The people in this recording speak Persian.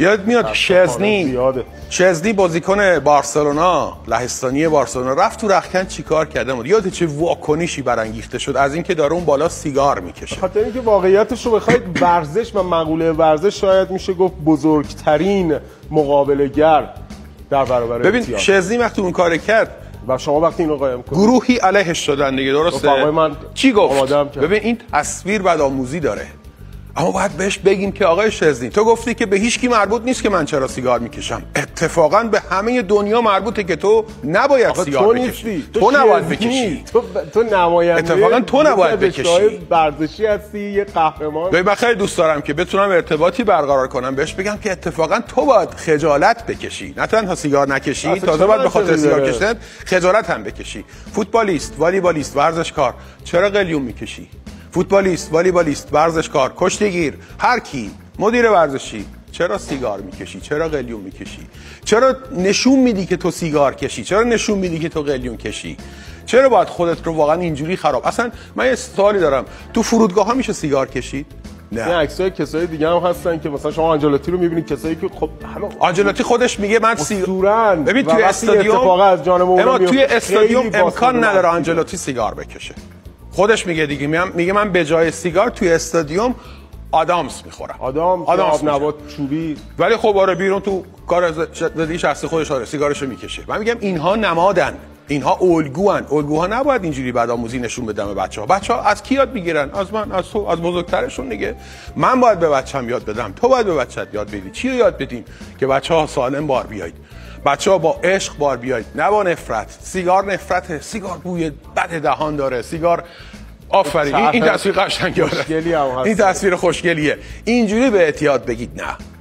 یاد میاد شزنی بازیکن بارسلونا، لهستانی بارسلونا، رفت تو رختکن چیکار کرده؟ یاد چه واکنشی برانگیخته شد از اینکه داره اون بالا سیگار میکشه. خاطر اینکه واقعیتش رو بخواید ورزش و مقوله ورزش شاید میشه گفت بزرگترین مقابله‌گر در برابر ببین شزنی وقتی اون کار کرد و شما وقتی اینو قایم کنید گروهی علیهش شدن دیگه، درسته؟ من چی گفت؟ ببین این تصویر بعد آموزی داره، اما باید بهش بگیم که آقای شزنی تو گفتی که به هیچ کی مربوط نیست که من چرا سیگار میکشم. اتفاقا به همه دنیا مربوطه که تو نباید سیگار بکشی. تو نباید بکشی. تو نماینده اتفاقا تو نباید بکشی. ورزشی هستی، یه قهرمان. من خیلی دوست دارم که بتونم ارتباطی برقرار کنم، بهش بگم که اتفاقا تو باید خجالت بکشی، نه تنها سیگار نکشی، تازه باید به خاطر سیگار کشیدن خجالت هم بکشی. فوتبالیست، والیبالیست، ورزشکار، چرا قلیون میکشی؟ فوتبالیست، والیبالیست، ورزشکار، کشتیگیر، هر کی، مدیر ورزشی، چرا سیگار میکشی؟ چرا قلیون میکشی؟ چرا نشون میدی که تو سیگار کشی؟ چرا نشون میدی که تو قلیون کشی؟ چرا باید خودت رو واقعا اینجوری خراب؟ اصلا من یه سوالی دارم، تو فرودگاه ها میشه سیگار کشید؟ نه. عکسای کسای دیگه هم هستن که مثلا شما آنجلوتی رو میبینید، کسایی که خب آنجلوتی خودش میگه من سیگار ببین توی استادیوم از جان اما توی استادیوم امکان نداره آنجلوتی سیگار بکشه. خودش میگه دیگه، میگه من به جای سیگار توی استادیوم آدامس میخورم. آدامس نبات چوبی. ولی خب آره بیرون تو کار زندگی شخصی خودش آره سیگارشو میکشه. من میگم اینها نمادن، اینها الگوان. الگوها نباید اینجوری بدآموزی نشون بدن به بچه‌ها. بچه‌ها از کی یاد میگیرن؟ از من، از تو، از بزرگترشون دیگه. من باید به بچه‌م یاد بدم، تو باید به بچه‌ت یاد بدی. چی رو یاد بدیم؟ که بچه‌ها سالم بار بیایید. بچه‌ها با عشق بار بیایید، نه با نفرت. سیگار نفرته، سیگار بوی بد دهان داره، سیگار آفرین این تصویر قشنگه، این تصویر خوشگلیه. اینجوری به اعتیاد بگید نه.